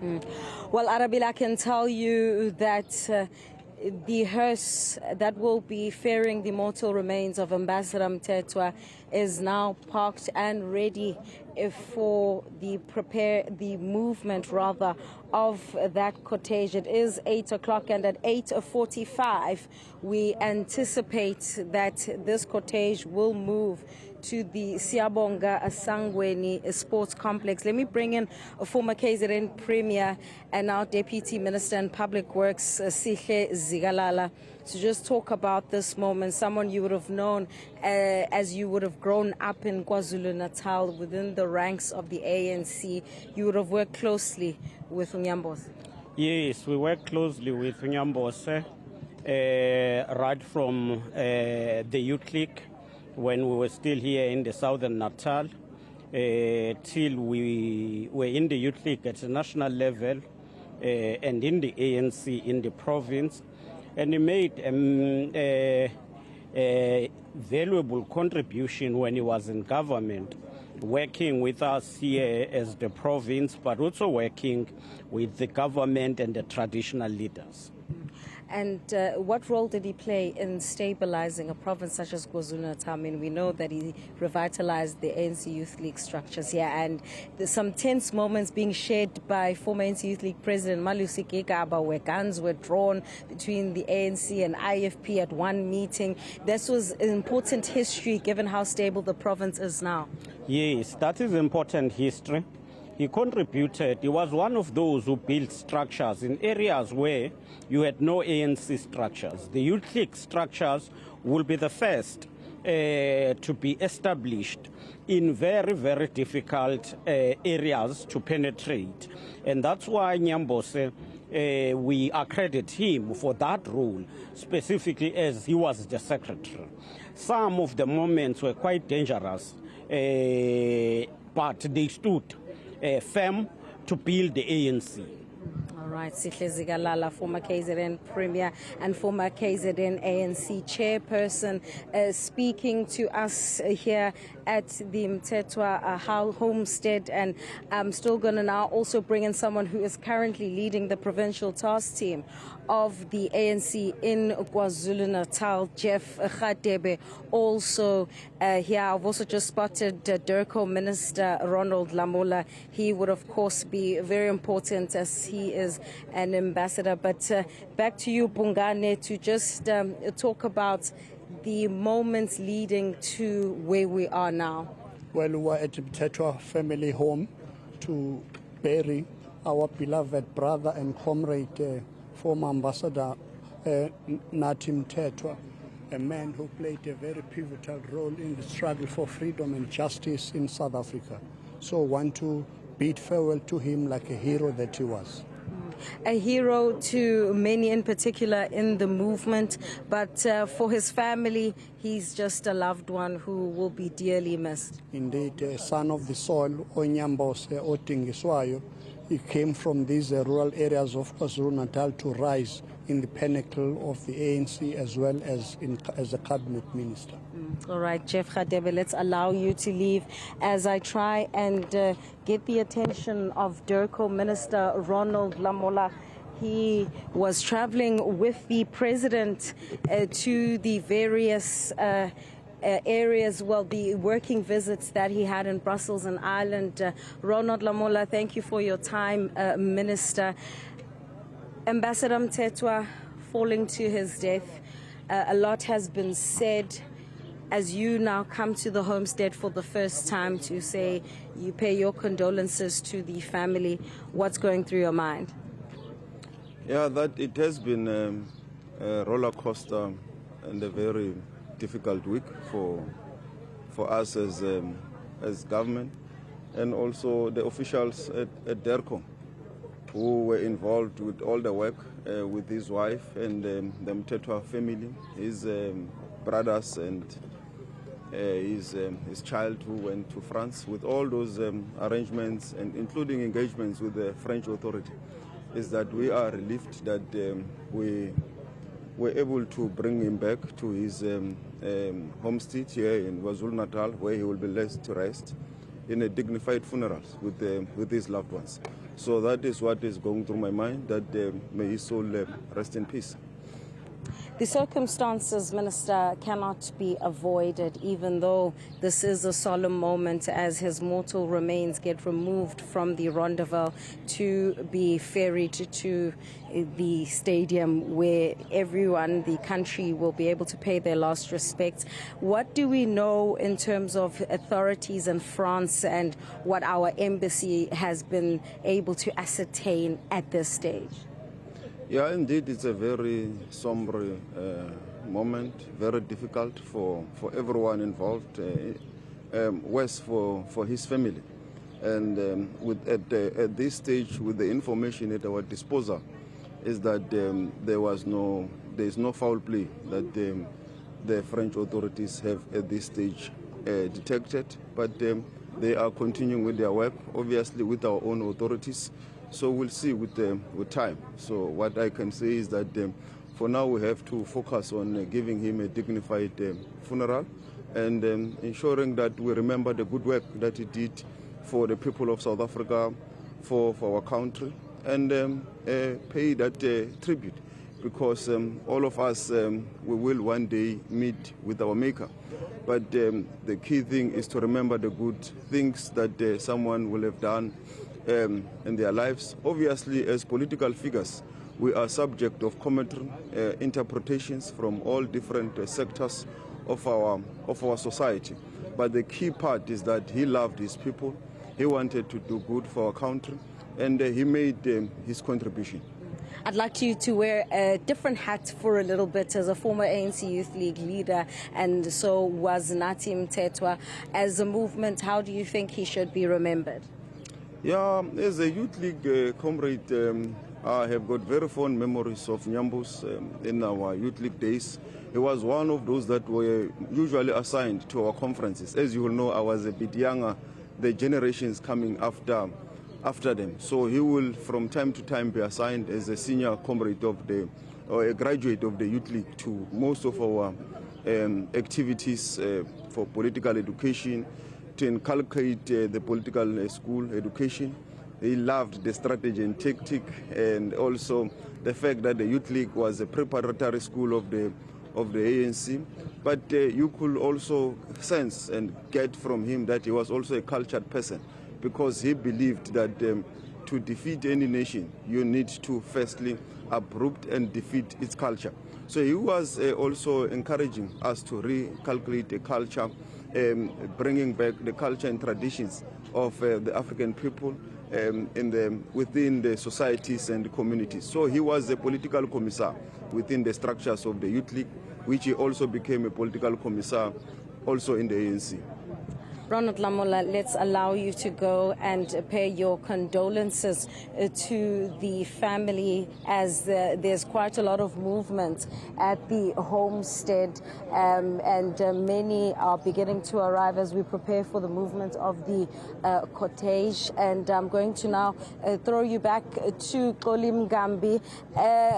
Well, Arabile, I can tell you that the hearse that will be ferrying the mortal remains of Ambassador Mthethwa is now parked and ready for the movement of that cortege. It is 8 o'clock, and at 8:45 we anticipate that this cortege will move to the Siyabonga Sangweni Sports Complex. Let me bring in a former KZN Premier and now Deputy Minister in Public Works, Sihle Zigalala, to just talk about this moment. Someone you would have known as you would have grown up in KwaZulu-Natal within the ranks of the ANC. You would have worked closely with Unyambose. Yes, we work closely with Unyambose right from the youth league when we were still here in the southern Natal, till we were in the youth league at the national level and in the ANC in the province. And he made a valuable contribution when he was in government, working with us here as the province, but also working with the government and the traditional leaders. And what role did he play in stabilizing a province such as KwaZulu-Natal? I mean, we know that he revitalized the ANC Youth League structures here, and there's some tense moments being shared by former ANC Youth League President Malusi Gigaba, where guns were drawn between the ANC and IFP at one meeting. This was an important history given how stable the province is now. Yes, that is important history. He contributed. He was one of those who built structures in areas where you had no ANC structures. The youth league structures will be the first to be established in very, very difficult areas to penetrate. And that's why Nyambose, we accredit him for that role, specifically as he was the secretary. Some of the moments were quite dangerous, but they stood firm to build the ANC. All right, Sihle Zigalala, former KZN Premier and former KZN ANC Chairperson, speaking to us here at the Mthethwa homestead. And I'm still going to now also bring in someone who is currently leading the provincial task team of the ANC in KwaZulu-Natal, Jeff Radebe, also here. I've also just spotted DIRCO Minister Ronald Lamola. He would, of course, be very important as he is an ambassador. But back to you, Bungane, to just talk about the moments leading to where we are now. Well, we were at the Mthethwa family home to bury our beloved brother and comrade, former Ambassador Nathi Mthethwa, a man who played a very pivotal role in the struggle for freedom and justice in South Africa. So I want to bid farewell to him like a hero that he was. A hero to many, in particular in the movement, but for his family, he's just a loved one who will be dearly missed. Indeed, a son of the soil, Onyambose Otingiswayo. He came from these rural areas of KwaZulu-Natal to rise in the pinnacle of the ANC as well as as a cabinet minister. All right, Jeff Radebe, let's allow you to leave as I try and get the attention of DIRCO Minister Ronald Lamola. He was traveling with the president to the various areas, well, the working visits that he had in Brussels and Ireland. Ronald Lamola, thank you for your time, Minister. Ambassador Mthethwa falling to his death. A lot has been said. As you now come to the homestead for the first time to say you pay your condolences to the family, what's going through your mind? Yeah, that it has been a roller coaster and a very difficult week for us as government, and also the officials at DIRCO who were involved with all the work with his wife and the Mthethwa family, his brothers and his child who went to France, with all those arrangements and including engagements with the French authority. Is that we are relieved that we were able to bring him back to his homestead here in KwaZulu-Natal, where he will be left to rest in a dignified funeral with his loved ones. So that is what is going through my mind, that may his soul rest in peace. The circumstances, Minister, cannot be avoided, even though this is a solemn moment as his mortal remains get removed from the rendezvous to be ferried to the stadium where everyone, the country, will be able to pay their last respects. What do we know in terms of authorities in France and what our embassy has been able to ascertain at this stage? Yeah, indeed, it's a very somber moment, very difficult for everyone involved, worse for his family. And at this stage, with the information at our disposal, is that there is no foul play that the French authorities have at this stage detected, but they are continuing with their work, obviously with our own authorities. So we'll see with time. So what I can say is that for now we have to focus on giving him a dignified funeral and ensuring that we remember the good work that he did for the people of South Africa, for our country, and pay that tribute, because all of us, we will one day meet with our Maker. But the key thing is to remember the good things that someone will have done in their lives. Obviously, as political figures, we are subject of commentary, interpretations from all different sectors of our society. But the key part is that he loved his people, he wanted to do good for our country, and he made his contribution. I'd like you to wear a different hat for a little bit. As a former ANC Youth League leader, and so was Nathi Mthethwa. As a movement, how do you think he should be remembered? Yeah, as a Youth League comrade, I have got very fond memories of Nyambus in our Youth League days. He was one of those that were usually assigned to our conferences. As you will know, I was a bit younger, the generations coming after them. So he will from time to time be assigned as a senior comrade of or a graduate of the Youth League to most of our activities for political education, to inculcate the political school education. He loved the strategy and tactic, and also the fact that the Youth League was a preparatory school of the ANC. But you could also sense and get from him that he was also a cultured person, because he believed that to defeat any nation, you need to firstly uproot and defeat its culture. So he was also encouraging us to recalculate the culture, bringing back the culture and traditions of the African people within the societies and the communities. So he was a political commissar within the structures of the Youth League, which he also became a political commissar also in the ANC. Ronald Lamola, let's allow you to go and pay your condolences to the family, as there's quite a lot of movement at the homestead, and many are beginning to arrive as we prepare for the movement of the cortege. And I'm going to now throw you back to Xoli Mgambi.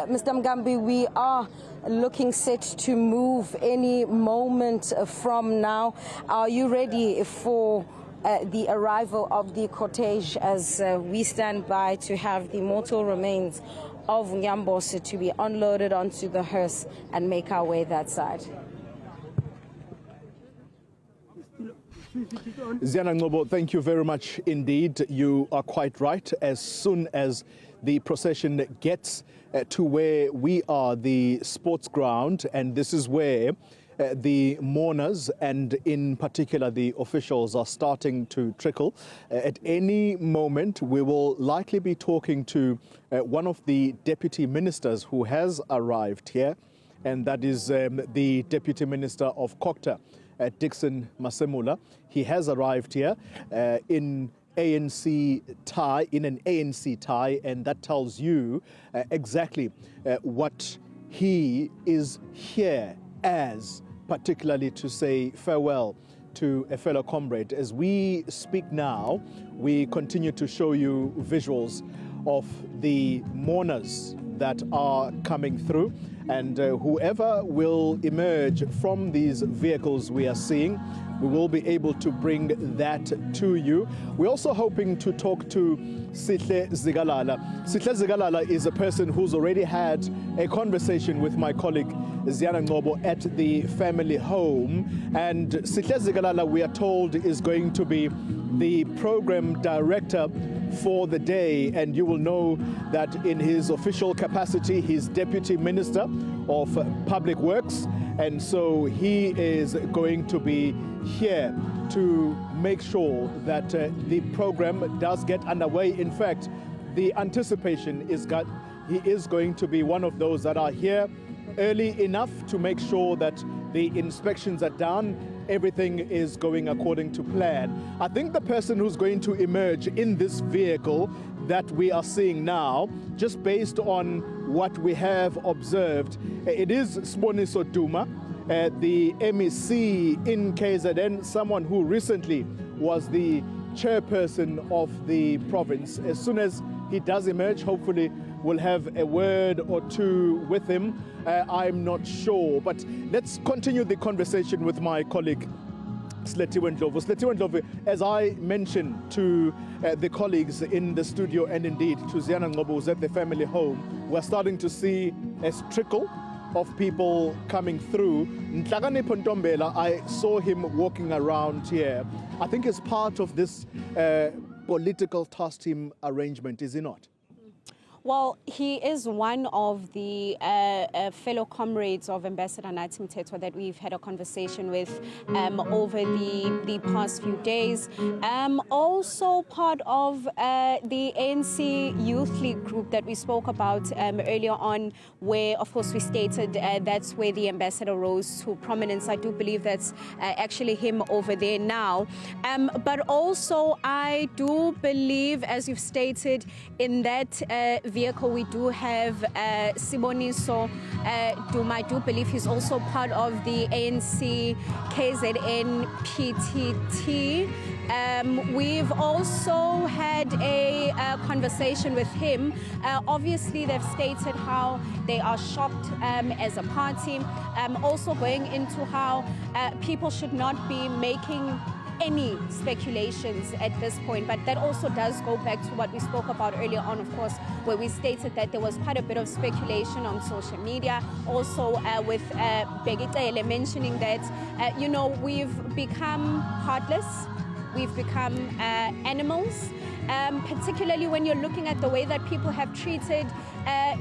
Mr. Mgambi, we are looking set to move any moment from now. Are you ready for the arrival of the cortege, as we stand by to have the mortal remains of Nyambose to be unloaded onto the hearse and make our way that side? Ziana Ngobo, thank you very much indeed. You are quite right. As soon as the procession gets to where we are, the sports ground, and this is where the mourners and in particular the officials are starting to trickle. At any moment we will likely be talking to one of the deputy ministers who has arrived here, and that is the Deputy Minister of Kokta, Dickson Masemola. He has arrived here in an ANC tie, and that tells you exactly what he is here as, particularly to say farewell to a fellow comrade. As we speak now, we continue to show you visuals of the mourners that are coming through, and whoever will emerge from these vehicles we are seeing we will be able to bring that to you. We're also hoping to talk to Sihle Zigalala. Sihle Zigalala is a person who's already had a conversation with my colleague Ziana Ngobo at the family home. And Sihle Zigalala, we are told, is going to be the program director for the day, and you will know that in his official capacity, he's Deputy Minister of Public Works, and so he is going to be here to make sure that the program does get underway. In fact, the anticipation is that he is going to be one of those that are here early enough to make sure that the inspections are done, everything is going according to plan. I think the person who's going to emerge in this vehicle that we are seeing now, just based on what we have observed, it is Siboniso Duma, the MEC in KZN, someone who recently was the chairperson of the province. As soon as he does emerge, hopefully we'll have a word or two with him. I'm not sure, but let's continue the conversation with my colleague Sletiwe Ndlovu. Sletiwe Ndlovu, as I mentioned to the colleagues in the studio and indeed to Ziana Ngobo, who's at the family home, we're starting to see a trickle of people coming through. Nhlakani Pontombela, I saw him walking around here. I think it's part of this political task team arrangement, is he not? Well, he is one of the fellow comrades of Ambassador Nathi Mthethwa that we've had a conversation with over the past few days. Also part of the ANC Youth League group that we spoke about earlier on, where, of course, we stated that's where the ambassador rose to prominence. I do believe that's actually him over there now. But also, I do believe, as you've stated, in that vehicle, we do have Siboniso Duma. I do believe he's also part of the ANC KZN PTT. We've also had a conversation with him. Obviously, they've stated how they are shocked as a party. Also going into how people should not be making any speculations at this point, but that also does go back to what we spoke about earlier on, of course, where we stated that there was quite a bit of speculation on social media, also with Begitele mentioning that, we've become heartless, we've become animals, particularly when you're looking at the way that people have treated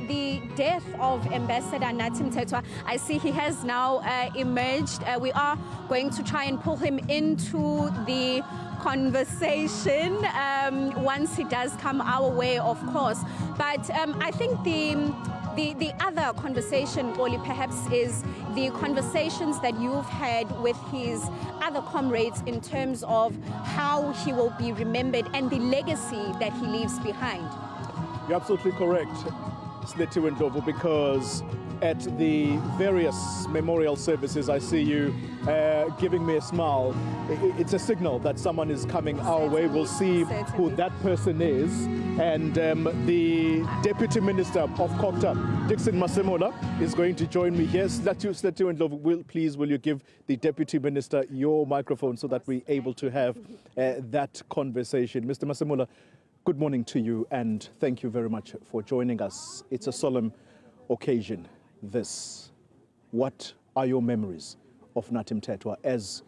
the death of Ambassador Nathi Mthethwa. I see he has now emerged. We are going to try and pull him into the conversation once he does come our way, of course. But I think the other conversation, Oli, perhaps is the conversations that you've had with his other comrades in terms of how he will be remembered and the legacy that he leaves behind. You're absolutely correct, Sletiwe Ndlovu, because at the various memorial services, I see you giving me a smile. It's a signal that someone is coming our way. We'll see who that person is. And the Deputy Minister of Kokta, Dickson Masemola, is going to join me here. Sletiwe Ndlovu, will you give the Deputy Minister your microphone so that we're able to have that conversation? Mr. Masemola, good morning to you, and thank you very much for joining us. It's a solemn occasion, this. What are your memories of Nathi Mthethwa as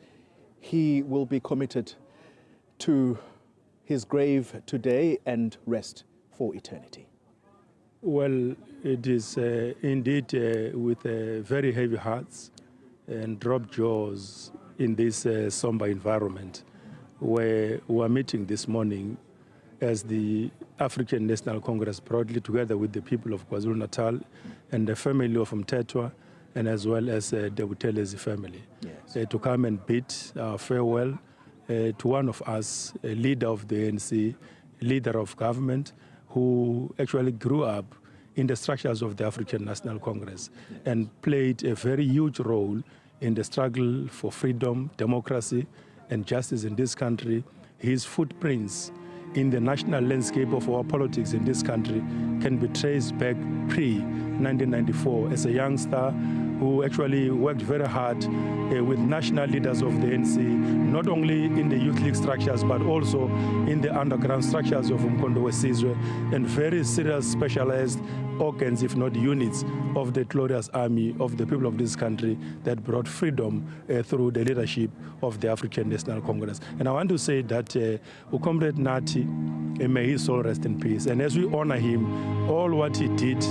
he will be committed to his grave today and rest for eternity? Well, it is indeed with very heavy hearts and dropped jaws in this somber environment where we are meeting this morning as the African National Congress, broadly together with the people of KwaZulu-Natal and the family of Mthethwa, and as well as the Butelezi family, yes, to come and bid farewell to one of us, a leader of the ANC, leader of government, who actually grew up in the structures of the African National Congress, yes, and played a very huge role in the struggle for freedom, democracy, and justice in this country. His footprints in the national landscape of our politics in this country can be traced back pre-1994 as a youngster who actually worked very hard with national leaders of the ANC, not only in the youth league structures, but also in the underground structures of Umkhonto weSizwe, and very serious specialized organs, if not units, of the glorious army of the people of this country that brought freedom through the leadership of the African National Congress. And I want to say that Comrade Nathi, may his soul rest in peace. And as we honor him, all what he did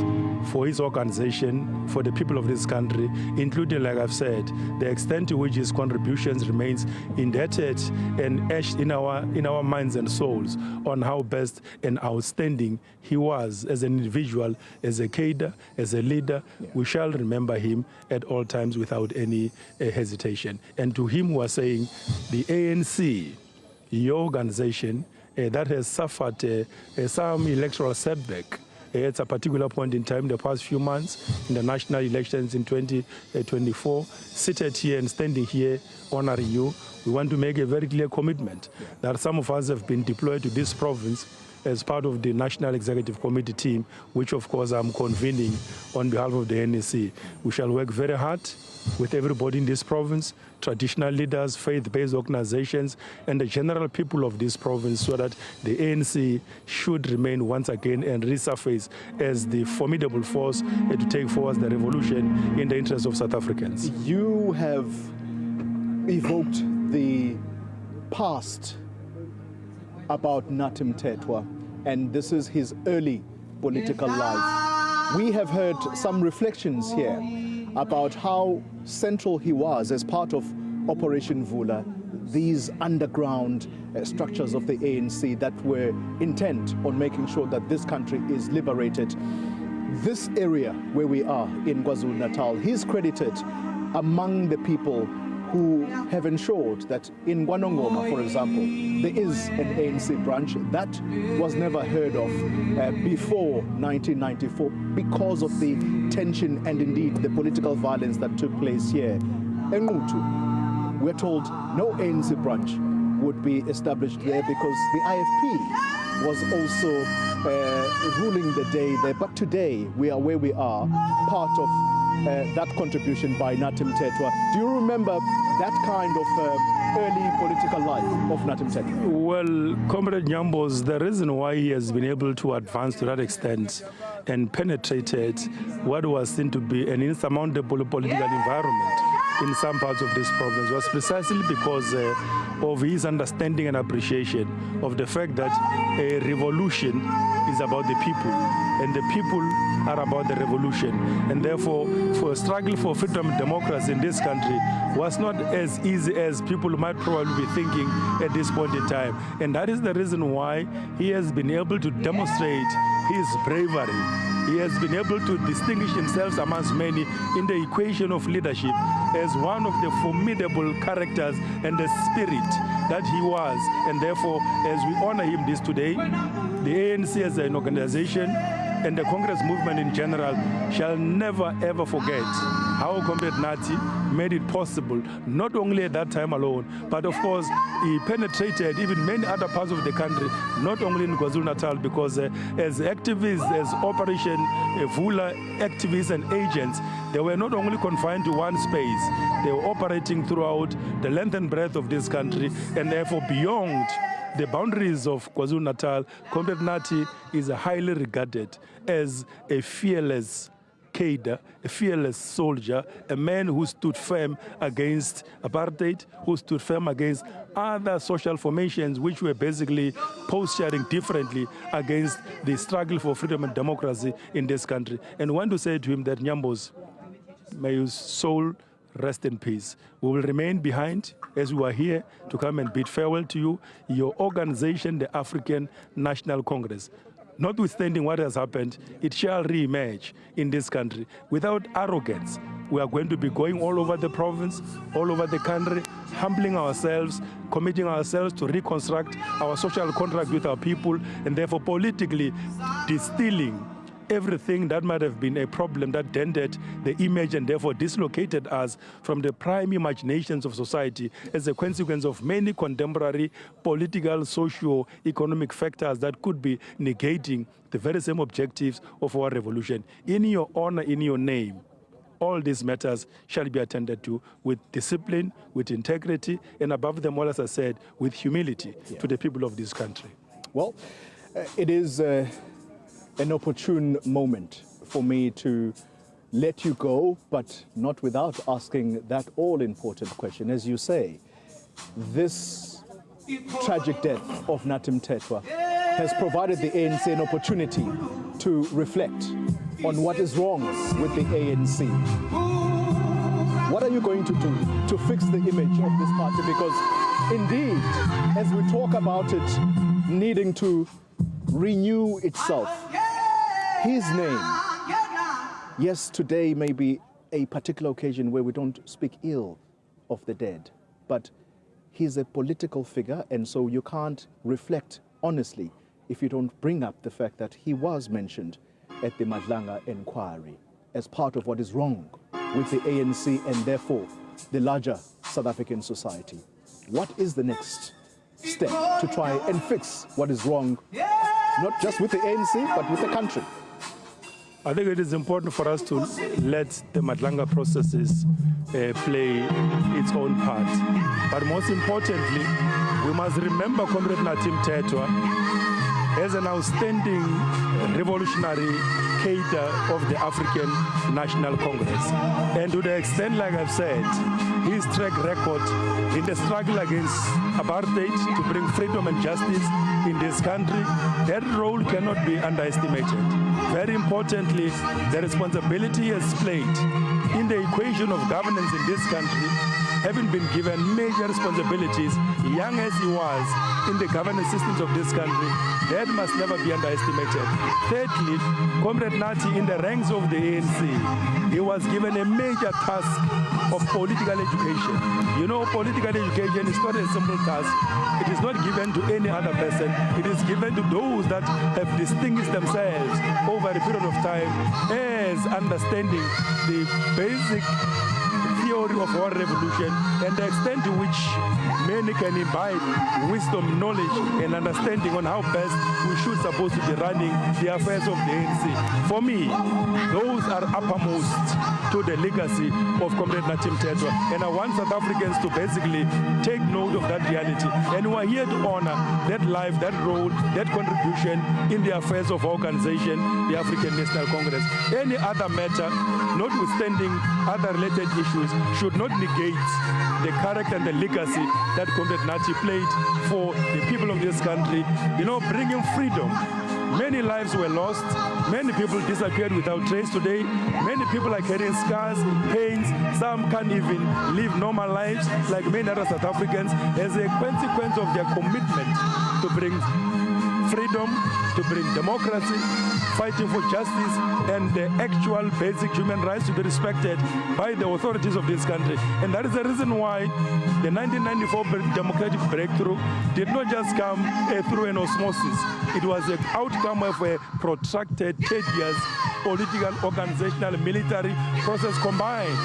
for his organization, for the people of this country, including, like I've said, the extent to which his contributions remains indebted and etched in our minds and souls on how best and outstanding he was as an individual, as a cadre, as a leader. Yeah. We shall remember him at all times without any hesitation. And to him who was saying, the ANC, your organization, that has suffered some electoral setback at a particular point in time, the past few months, in the national elections in 2024, seated here and standing here honoring you, we want to make a very clear commitment that some of us have been deployed to this province as part of the National Executive Committee team, which of course I'm convening on behalf of the NEC. We shall work very hard with everybody in this province, traditional leaders, faith-based organizations, and the general people of this province, so that the ANC should remain once again and resurface as the formidable force to take forward the revolution in the interest of South Africans. You have evoked the past about Nathi Mthethwa, and this is his early political life. We have heard some reflections here about how central he was as part of Operation Vula, these underground structures of the ANC that were intent on making sure that this country is liberated. This area where we are in KwaZulu-Natal, he's credited among the people who have ensured that in Gwanongoma, for example, there is an ANC branch that was never heard of before 1994 because of the tension and indeed the political violence that took place here. Engutu, we're told no ANC branch would be established there because the IFP was also ruling the day there. But today we are where we are, part of that contribution by Nathi Mthethwa. Do you remember that kind of early political life of Nathi Mthethwa? Well, Comrade Nyambos, the reason why he has been able to advance to that extent and penetrated what was seen to be an insurmountable political environment in some parts of this province was precisely because of his understanding and appreciation of the fact that a revolution is about the people, and the people are about the revolution. And therefore, for a struggle for freedom and democracy in this country was not as easy as people might probably be thinking at this point in time. And that is the reason why he has been able to demonstrate his bravery. He has been able to distinguish himself amongst many in the equation of leadership as one of the formidable characters and the spirit that he was. And therefore, as we honor him this today, the ANC as an organization and the Congress movement in general shall never ever forget how Comrade Nathi made it possible, not only at that time alone, but of course he penetrated even many other parts of the country, not only in KwaZulu-Natal, because as activists, as Operation Vula activists and agents, they were not only confined to one space, they were operating throughout the length and breadth of this country, and therefore beyond the boundaries of KwaZulu-Natal. Comrade Nathi is highly regarded as a fearless cadre, a fearless soldier, a man who stood firm against apartheid, who stood firm against other social formations which were basically posturing differently against the struggle for freedom and democracy in this country. And I want to say to him that, Nyambos, may his soul rest in peace. We will remain behind as we are here to come and bid farewell to you, your organization, the African National Congress. Notwithstanding what has happened, it shall re-emerge in this country. Without arrogance, we are going to be going all over the province, all over the country, humbling ourselves, committing ourselves to reconstruct our social contract with our people, and therefore politically distilling everything that might have been a problem that dented the image and therefore dislocated us from the prime imaginations of society as a consequence of many contemporary political, socio-economic factors that could be negating the very same objectives of our revolution. In your honor, in your name, all these matters shall be attended to with discipline, with integrity, and above them all, as I said, with humility to the people of this country. Well, it is an opportune moment for me to let you go, but not without asking that all-important question. As you say, this tragic death of Nathi Mthethwa has provided the ANC an opportunity to reflect on what is wrong with the ANC. What are you going to do to fix the image of this party? Because indeed, as we talk about it needing to renew itself, his name, yes, today may be a particular occasion where we don't speak ill of the dead, but he's a political figure, and so you can't reflect honestly if you don't bring up the fact that he was mentioned at the Madlanga inquiry as part of what is wrong with the ANC and therefore the larger South African society. What is the next step to try and fix what is wrong, not just with the ANC, but with the country? I think it is important for us to let the Madlanga processes play its own part. But most importantly, we must remember Comrade Nathi Mthethwa as an outstanding revolutionary cadre of the African National Congress. And to the extent, like I've said, his track record in the struggle against apartheid to bring freedom and justice in this country, that role cannot be underestimated. Very importantly, the responsibility he has played in the equation of governance in this country, having been given major responsibilities, young as he was, in the governance systems of this country, that must never be underestimated. Thirdly, Comrade Nathi, in the ranks of the ANC, he was given a major task of political education. You know, political education is not a simple task. It is not given to any other person. It is given to those that have distinguished themselves over a period of time as understanding the basic theory of our revolution and the extent to which many can imbibe wisdom, knowledge, and understanding on how best we should supposed to be running the affairs of the ANC. For me, those are uppermost to the legacy of Comrade Nathi Mthethwa. And I want South Africans to basically take note of that reality. And we are here to honor that life, that role, that contribution in the affairs of our organization, the African National Congress. Any other matter, notwithstanding other related issues, should not negate the character and the legacy that Comrade Nathi played for the people of this country. You know, bringing freedom. Many lives were lost. Many people disappeared without trace today. Many people are carrying scars, pains. Some can't even live normal lives like many other South Africans as a consequence of their commitment to bring freedom, to bring democracy, fighting for justice, and the actual basic human rights to be respected by the authorities of this country. And that is the reason why the 1994 democratic breakthrough did not just come through an osmosis. It was the outcome of a protracted, tedious political, organizational, military process combined,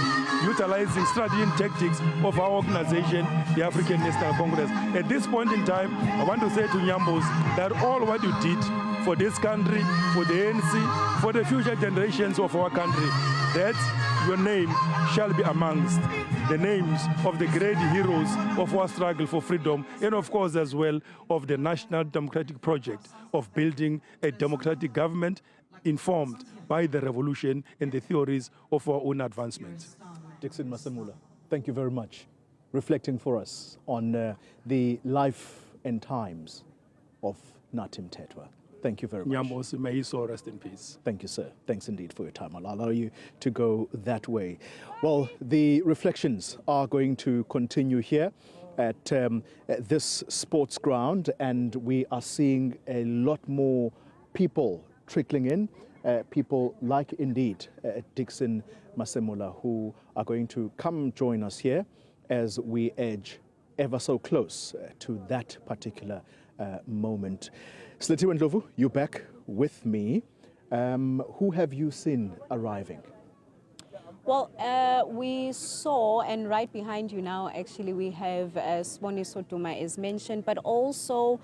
utilizing strategy and tactics of our organization, the African National Congress. At this point in time, I want to say to Nyambos that all what you did for this country, for the ANC, for the future generations of our country, that your name shall be amongst the names of the great heroes of our struggle for freedom, and of course as well of the national democratic project of building a democratic government informed by the revolution and the theories of our own advancement. Dickson Masemola, thank you very much. Reflecting for us on the life and times of Nathi Mthethwa. Thank you very much. Nyambos, may his soul rest in peace. Thank you, sir. Thanks indeed for your time. I'll allow you to go that way. Well, the reflections are going to continue here at this sports ground, and we are seeing a lot more people trickling in, people like indeed Dickson Masemola, who are going to come join us here as we edge ever so close to that particular moment. Slitiwe Ndlovu, you're back with me. Who have you seen arriving? Well, we saw, and right behind you now, actually, we have Siboniso Duma is mentioned, but also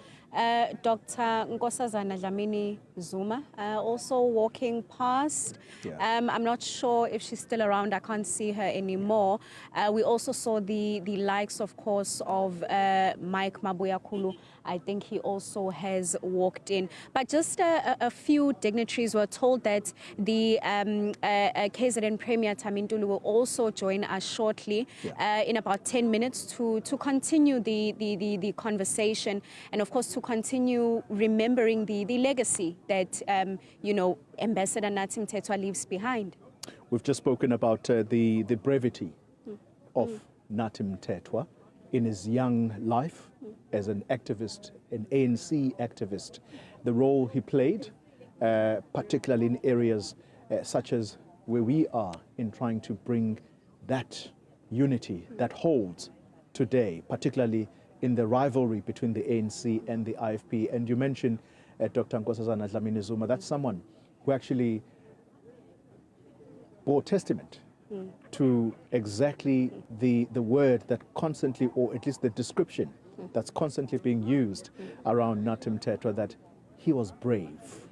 Dr. Nkosazana Dlamini Zuma, also walking past. Yeah. I'm not sure if she's still around. I can't see her anymore. We also saw the likes, of course, of Mike Mabuyakulu. I think he also has walked in. But just a few dignitaries were told that the KZN Premier Tamintulu will also join us shortly, in about 10 minutes, to continue the conversation, and of course to continue remembering the legacy that Ambassador Nathi Mthethwa leaves behind. We've just spoken about the brevity of Nathi Mthethwa in his young life as an activist, an ANC activist, the role he played, particularly in areas such as where we are in trying to bring that unity that holds today, particularly in the rivalry between the ANC and the IFP. And you mentioned Dr. Nkosazana Dlamini Zuma. That's someone who actually bore testament to exactly the word that constantly, or at least the description that's constantly being used around Nathi Mthethwa, that he was brave.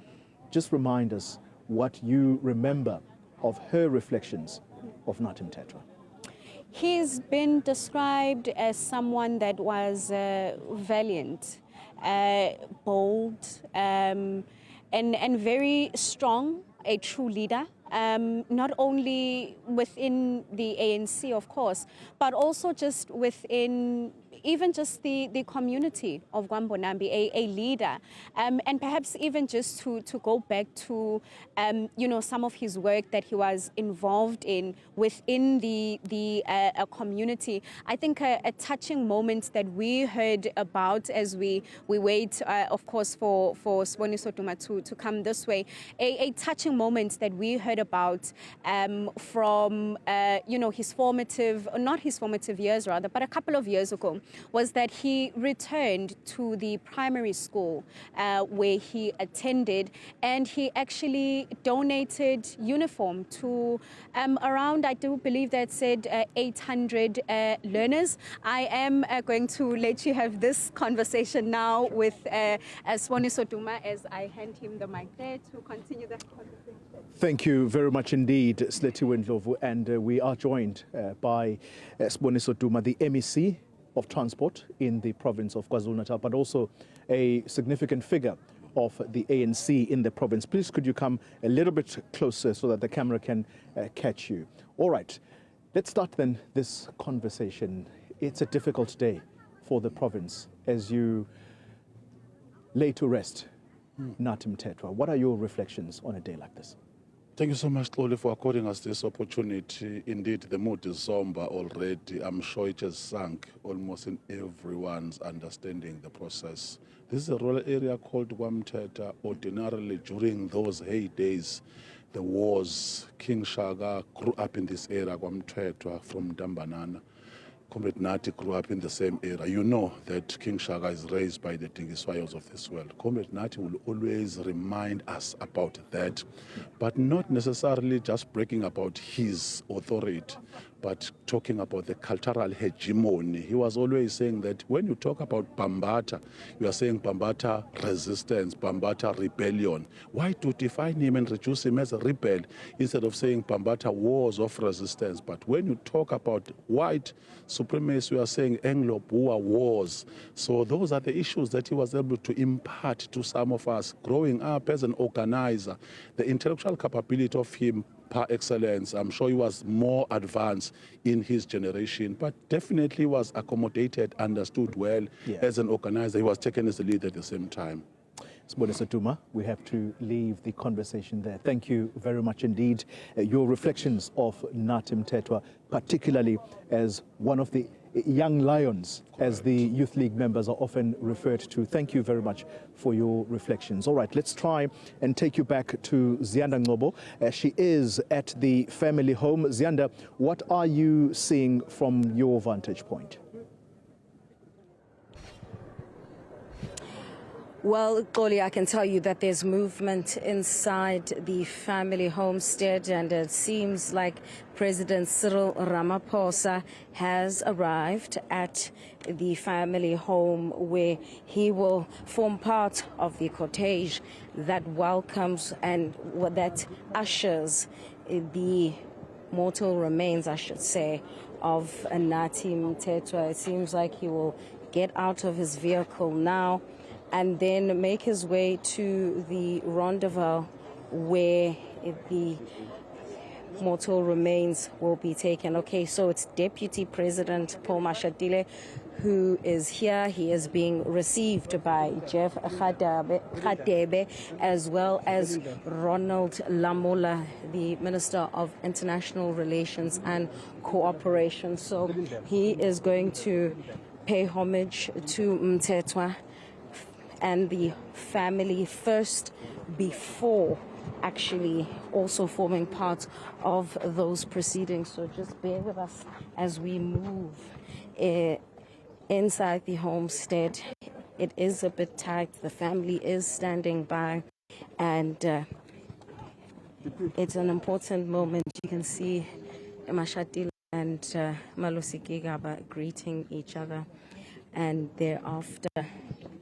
Just remind us what you remember of her reflections of Nathi Mthethwa. He's been described as someone that was valiant, bold, and very strong, a true leader. Not only within the ANC, of course, but also just within even just the community of Gwambonambi, a leader, and perhaps even just to go back to some of his work that he was involved in within the community. I think a touching moment that we heard about as we wait, of course, for Siboniso Duma to come this way, a touching moment that we heard about from his formative, not his formative years rather, but a couple of years ago, was that he returned to the primary school where he attended, and he actually donated uniform to around, I do believe that said 800 learners. I am going to let you have this conversation now with Siboniso Duma as I hand him the mic there to continue the conversation. Thank you very much indeed, Sletiwe Ndlovu, and we are joined by Siboniso Duma, the MEC of Transport in the province of KwaZulu-Natal, but also a significant figure of the ANC in the province. Please, could you come a little bit closer so that the camera can catch you? All right, let's start then this conversation. It's a difficult day for the province as you lay to rest Nathi Mthethwa. What are your reflections on a day like this? Thank you so much, Tloli, for according us this opportunity. Indeed, the mood is somber already. I'm sure it has sunk almost in everyone's understanding the process. This is a rural area called Gwamteta. Ordinarily, during those heydays, the wars, King Shaka grew up in this area, Gwamteta, from Dambanana. Comrade Nathi grew up in the same era. You know that King Shaka is raised by the Dingiswayos of this world. Comrade Nathi will always remind us about that, but not necessarily just breaking about his authority, but talking about the cultural hegemony. He was always saying that when you talk about Bambata, you are saying Bambata resistance, Bambata rebellion. Why to define him and reduce him as a rebel instead of saying Bambata wars of resistance? But when you talk about white supremacy, you are saying Anglo-Boer wars. So those are the issues that he was able to impart to some of us growing up as an organizer. The intellectual capability of him par excellence. I'm sure he was more advanced in his generation, but definitely was accommodated, understood well as an organizer. He was taken as a leader at the same time. Siboniso Duma, we have to leave the conversation there. Thank you very much indeed. Your reflections of Nathi Mthethwa, particularly as one of the young lions, as the Youth League members are often referred to. Thank you very much for your reflections. All right, let's try and take you back to Zianda Ngobo. She is at the family home. Zianda, what are you seeing from your vantage point? Well, Xoli, I can tell you that there's movement inside the family homestead, and it seems like President Cyril Ramaphosa has arrived at the family home where he will form part of the cortege that welcomes and that ushers the mortal remains, I should say, of Nathi Mthethwa. It seems like he will get out of his vehicle now and then make his way to the rendezvous where the mortal remains will be taken. Okay, so it's Deputy President Paul Mashatile who is here. He is being received by Jeff Khadebe as well as Ronald Lamola, the Minister of International Relations and Cooperation. So he is going to pay homage to Mthethwa and the family first before actually also forming part of those proceedings. So just bear with us as we move inside the homestead. It is a bit tight. The family is standing by, and it's an important moment. You can see Mashatile and Malusi Gigaba greeting each other, and thereafter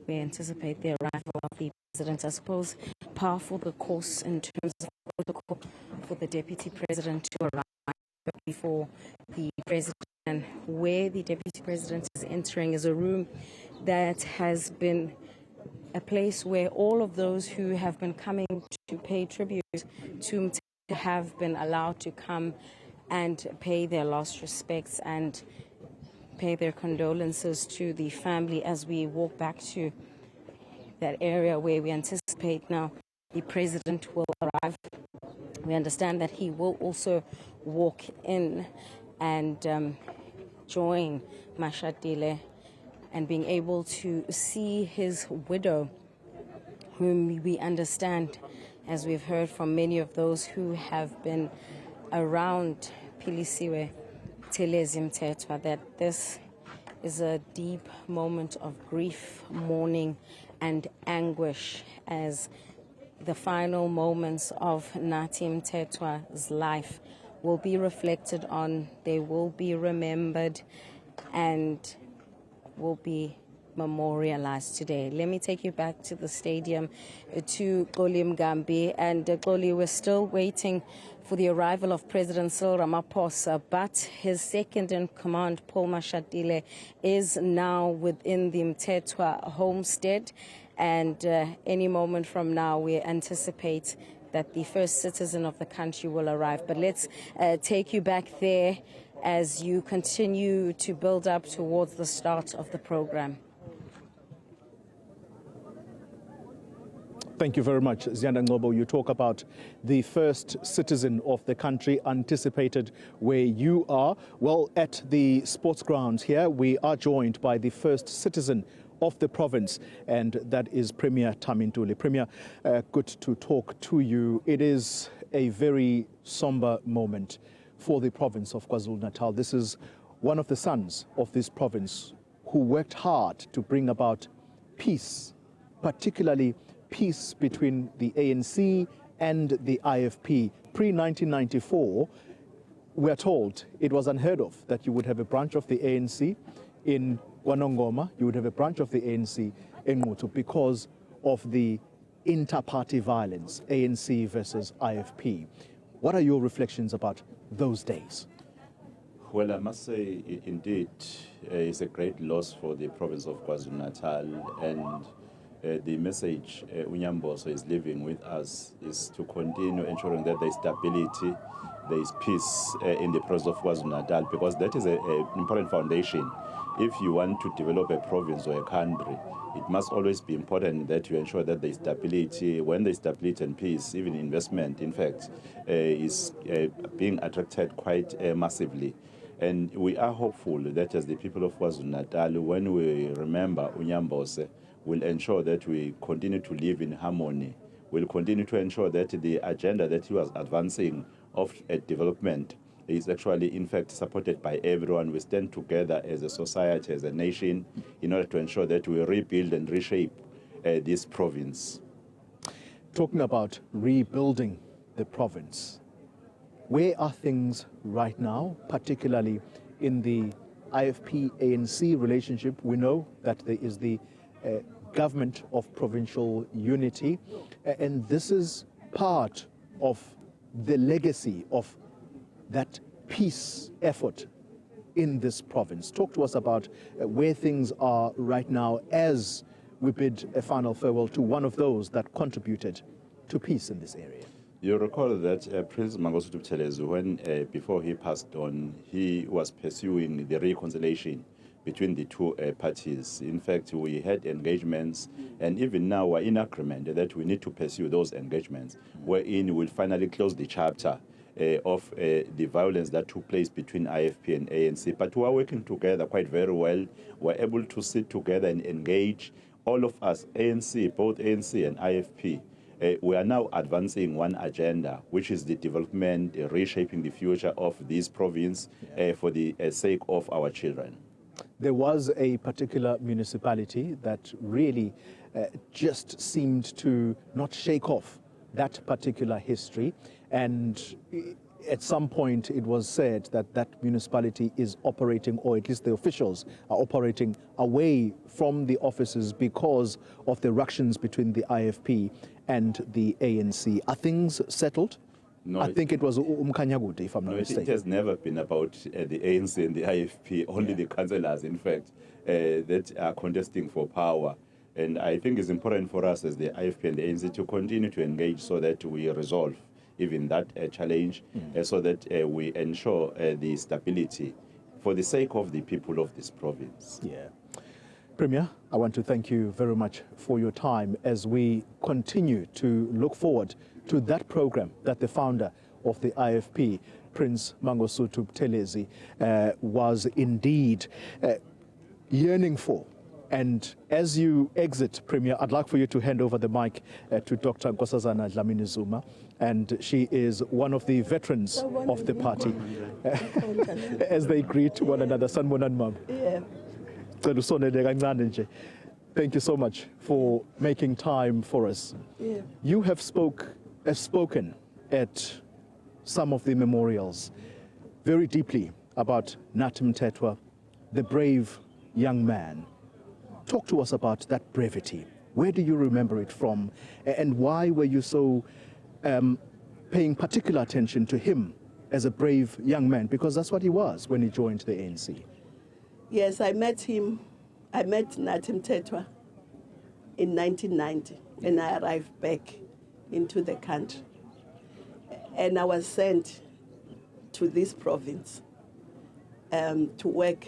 we anticipate the arrival of the president. I suppose par for the course in terms of protocol for the deputy president to arrive before the president. And where the deputy president is entering is a room that has been a place where all of those who have been coming to pay tribute to him have been allowed to come and pay their last respects and pay their condolences to the family as we walk back to that area where we anticipate now the president will arrive. We understand that he will also walk in and join Mashatile and being able to see his widow, whom we understand, as we've heard from many of those who have been around Pilisiwe Telezi Mthethwa, that this is a deep moment of grief, mourning, and anguish as the final moments of Nathi Mthethwa's life will be reflected on, they will be remembered, and will be memorialized today. Let me take you back to the stadium to Xoli Mgambi, and Xoli, we're still waiting for the arrival of President Cyril Ramaphosa, but his second in command, Paul Mashatile, is now within the Mthethwa homestead, and any moment from now we anticipate that the first citizen of the country will arrive. But let's take you back there as you continue to build up towards the start of the program. Thank you very much, Zianda Ngobo. You talk about the first citizen of the country anticipated where you are. Well, at the sports grounds here, we are joined by the first citizen of the province, and that is Premier Tamintuli. Premier, good to talk to you. It is a very somber moment for the province of KwaZulu-Natal. This is one of the sons of this province who worked hard to bring about peace, particularly peace between the ANC and the IFP. Pre-1994, we're told it was unheard of that you would have a branch of the ANC in Wanongoma, you would have a branch of the ANC in Ngutu because of the inter-party violence, ANC versus IFP. What are your reflections about those days? Well, I must say, indeed, it's a great loss for the province of KwaZulu-Natal, and the message Unyamboso is leaving with us is to continue ensuring that there is stability, there is peace in the province of KwaZulu-Natal, because that is an important foundation. If you want to develop a province or a country, it must always be important that you ensure that there is stability. When there is stability and peace, even investment, in fact, is being attracted quite massively. And we are hopeful that as the people of KwaZulu-Natal, when we remember Unyambose, we'll ensure that we continue to live in harmony. We'll continue to ensure that the agenda that he was advancing of development is actually, in fact, supported by everyone. We stand together as a society, as a nation, in order to ensure that we rebuild and reshape this province. Talking about rebuilding the province, where are things right now, particularly in the IFP-ANC relationship? We know that there is the government of provincial unity, and this is part of the legacy of that peace effort in this province. Talk to us about where things are right now as we bid a final farewell to one of those that contributed to peace in this area. You recall that Prince Mangosuthu Buthelezi, when before he passed on, he was pursuing the reconciliation between the two parties. In fact, we had engagements, and even now we're in agreement that we need to pursue those engagements, wherein we'll finally close the chapter of the violence that took place between IFP and ANC. But we are working together quite very well. We're able to sit together and engage, all of us, ANC, both ANC and IFP. We are now advancing one agenda, which is the development, reshaping the future of this province for the sake of our children. There was a particular municipality that really just seemed to not shake off that particular history, and at some point it was said that that municipality is operating, or at least the officials are operating away from the offices because of the ructions between the IFP and the ANC. Are things settled? No, I think it was Umkhanyakude, if I'm not mistaken. It has never been about the ANC and the IFP, only the councillors, in fact, that are contesting for power. And I think it's important for us as the IFP and the ANC to continue to engage so that we resolve even that challenge, so that we ensure the stability for the sake of the people of this province. Yeah. Premier, I want to thank you very much for your time as we continue to look forward to that program that the founder of the IFP, Prince Mangosuthu Buthelezi, was indeed yearning for. And as you exit, Premier, I'd like for you to hand over the mic to Dr. Nkosazana Dlamini-Zuma, and she is one of the veterans of the party. As they greet one another, Sanbonan Mam. Thank you so much for making time for us. You have spoken at some of the memorials very deeply about Nathi Mthethwa, the brave young man. Talk to us about that brevity. Where do you remember it from, and why were you so paying particular attention to him as a brave young man? Because that's what he was when he joined the ANC. Yes, I met him. I met Nathi Mthethwa in 1990 when I arrived back into the country. And I was sent to this province to work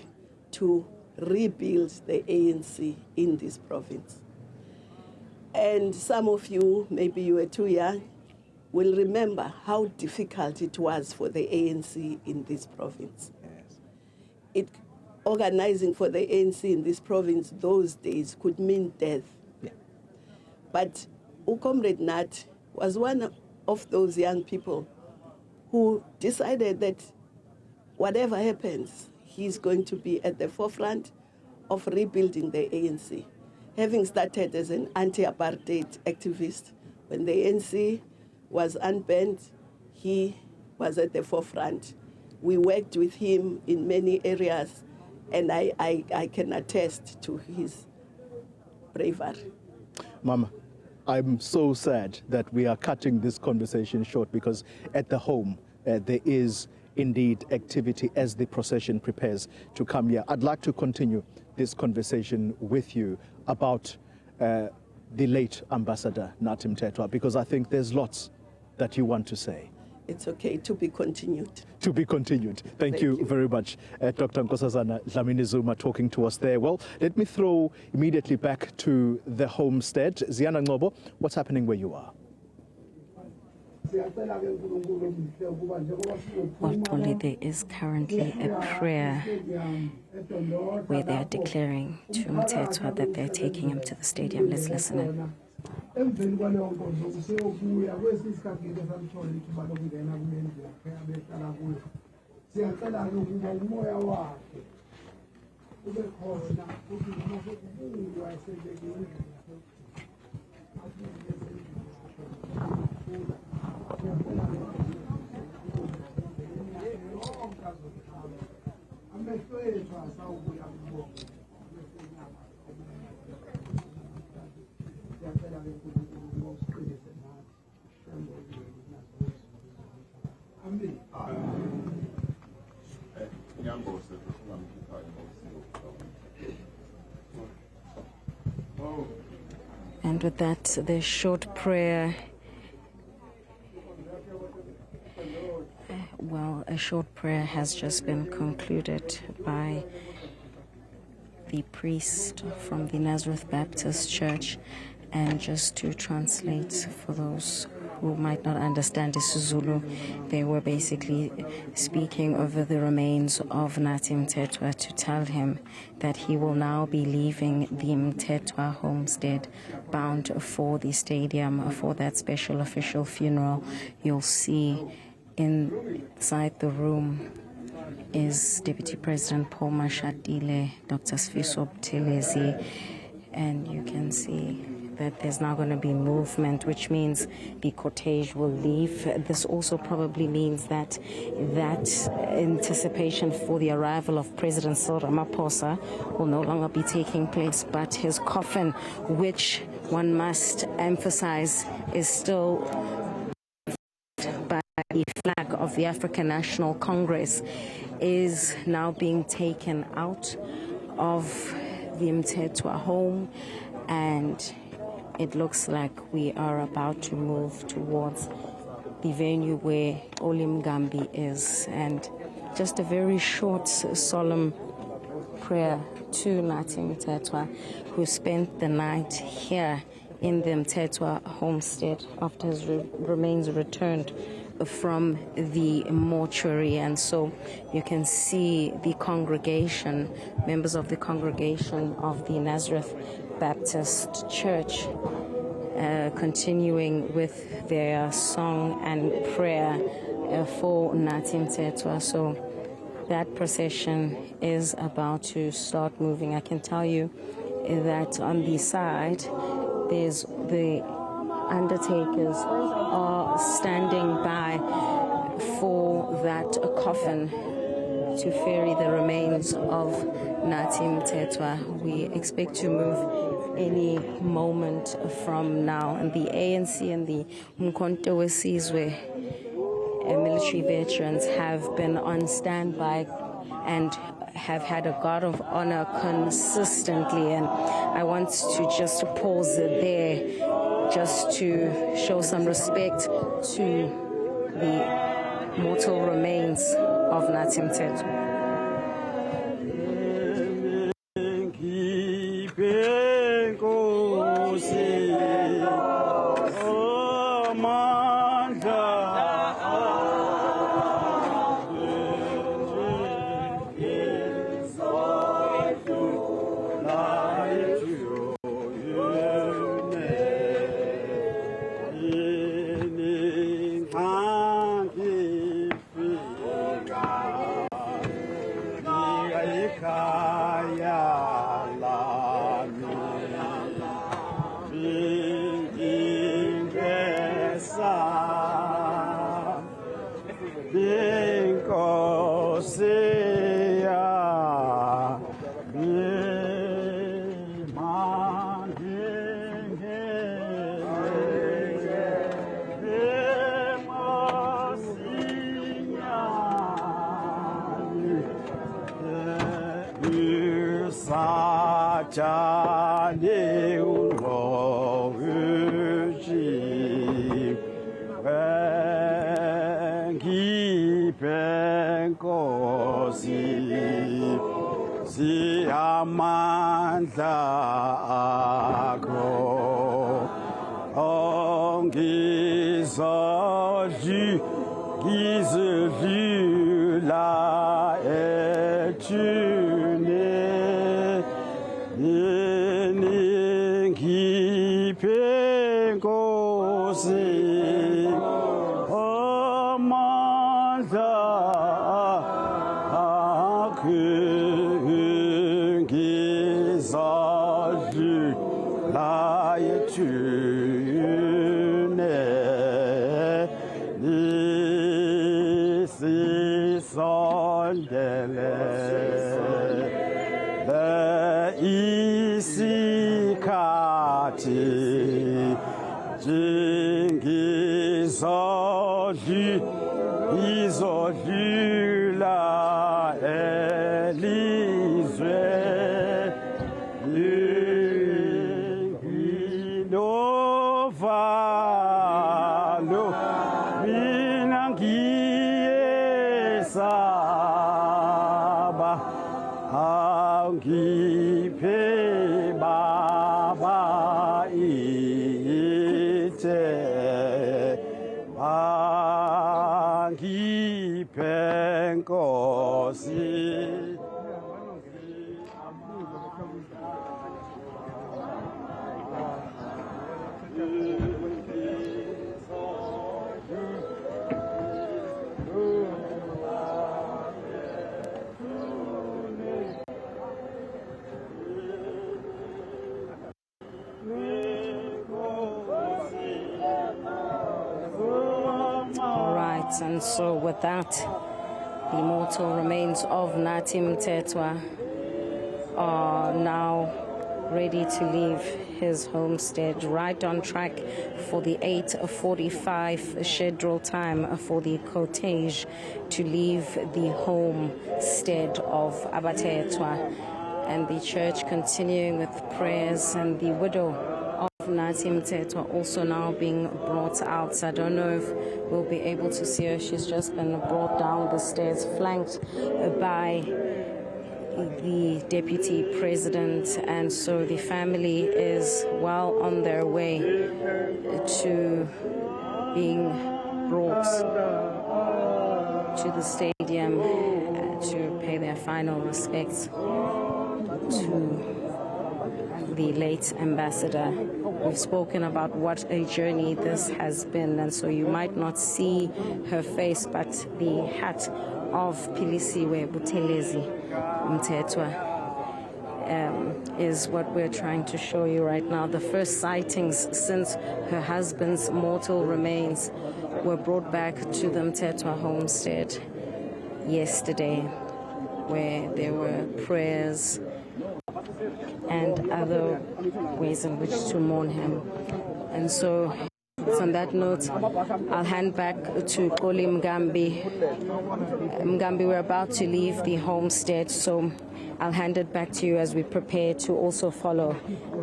to rebuild the ANC in this province. And some of you, maybe you were too young, will remember how difficult it was for the ANC in this province. Yes. Organizing for the ANC in this province those days could mean death. Yeah. But Comrade Nathi was one of those young people who decided that whatever happens, he's going to be at the forefront of rebuilding the ANC. Having started as an anti-apartheid activist, when the ANC was unbanned, he was at the forefront. We worked with him in many areas, and I can attest to his bravery. Mama, I'm so sad that we are cutting this conversation short, because at the home there is indeed activity as the procession prepares to come here. I'd like to continue this conversation with you about the late Ambassador Nathi Mthethwa, because I think there's lots that you want to say. It's okay, to be continued. To be continued. Thank you very much, Dr. Nkosazana Dlamini-Zuma, talking to us there. Well, let me throw immediately back to the homestead. Ziana Ngobo, what's happening where you are? Well, Polly, there is currently a prayer where they are declaring to Mthethwa that they're taking him to the stadium. Let's listen in. And with that, the short prayer, a short prayer has just been concluded by the priest from the Nazareth Baptist Church. And just to translate for those who might not understand isiZulu, they were basically speaking over the remains of Nathi Mthethwa to tell him that he will now be leaving the Mthethwa homestead bound for the stadium for that special official funeral. You'll see inside the room is Deputy President Paul Mashatile, Dr. Sfiso Buthelezi, and you can see that there's now going to be movement, which means the cortege will leave. This also probably means that anticipation for the arrival of President Cyril Ramaphosa will no longer be taking place, but his coffin, which one must emphasize is still by the flag of the African National Congress, is now being taken out of the Mthethwa home, and it looks like we are about to move towards the venue where Olim Gambi is. And just a very short, solemn prayer to Nathi Mthethwa, who spent the night here in the Mthethwa homestead after his remains returned from the mortuary. And so you can see the congregation, members of the congregation of the Nazareth Baptist Church, continuing with their song and prayer for Nathi Mthethwa. So that procession is about to start moving. I can tell you that on the side, there's the undertakers are standing by for that coffin to ferry the remains of Nathi Mthethwa. We expect to move any moment from now. And the ANC and the Mkhonto Wesizwe military veterans have been on standby and have had a guard of honor consistently. And I want to just pause there just to show some respect to the mortal remains of Nathi Mthethwa. To sisondele isikhathi izodlula elizwe nginovalo mina ngiyesaba angiphe baba ite angiphe Nkosi. And so with that, the mortal remains of Nathi Mthethwa are now ready to leave his homestead, right on track for the 8:45 scheduled time for the cortege to leave the homestead of Abathethwa, and the church continuing with prayers, and the widow of Nathi Mthethwa also now being brought out. So I don't know if we'll be able to see her. She's just been brought down the stairs, flanked by the deputy president, and so the family is well on their way to being brought to the stadium to pay their final respects to the late ambassador. We've spoken about what a journey this has been, and so you might not see her face, but the hat of Pilisiwe Buthelezi Mthethwa is what we're trying to show you right now. The first sightings since her husband's mortal remains were brought back to the Mthethwa homestead yesterday, where there were prayers and other ways in which to mourn him. And so on that note, I'll hand back to Koli Mgambi. Mgambi, we're about to leave the homestead, so I'll hand it back to you as we prepare to also follow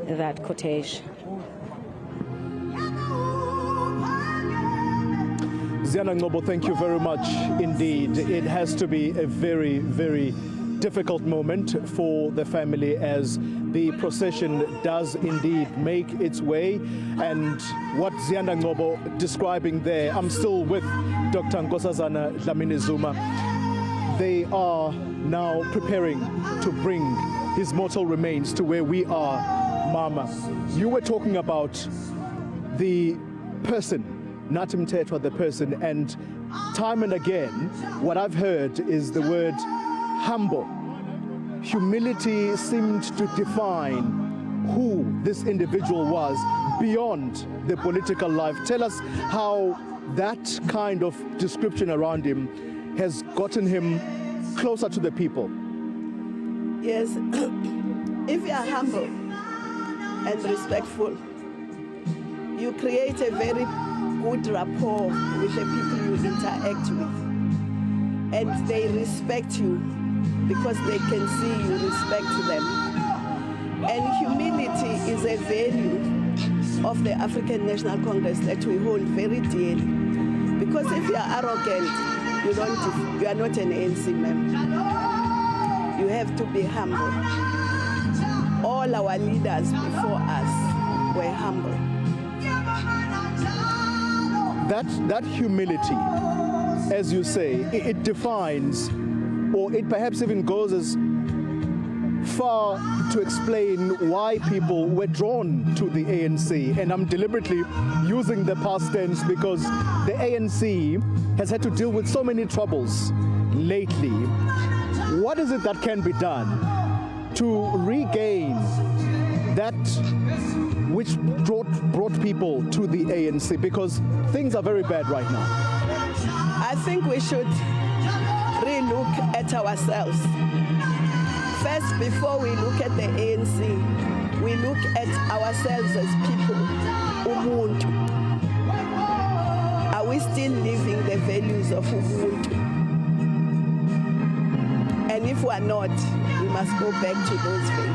that cortege. Ziana Ngobo, thank you very much indeed. It has to be a very, very difficult moment for the family as the procession does indeed make its way. And what Ziana Ngobo describing there, I'm still with Dr. Nkosazana Dlamini Zuma. They are now preparing to bring his mortal remains to where we are, Mama. You were talking about the person, Nathi Mthethwa, the person, and time and again, what I've heard is the word humble. Humility seemed to define who this individual was beyond the political life. Tell us how that kind of description around him has gotten him closer to the people. Yes, if you are humble and respectful, you create a very good rapport with the people you interact with, and they respect you because they can see you respect them. And humility is a value of the African National Congress that we hold very dearly. Because if you are arrogant, you are not an ANC member. You have to be humble. All our leaders before us were humble. That humility, as you say, it defines, or it perhaps even goes as far to explain why people were drawn to the ANC. And I'm deliberately using the past tense because the ANC has had to deal with so many troubles lately. What is it that can be done to regain that which brought people to the ANC? Because things are very bad right now. I think we should re-look at ourselves. First, before we look at the ANC, we look at ourselves as people, Ubuntu. Are we still living the values of Ubuntu? And if we are not, we must go back to those values.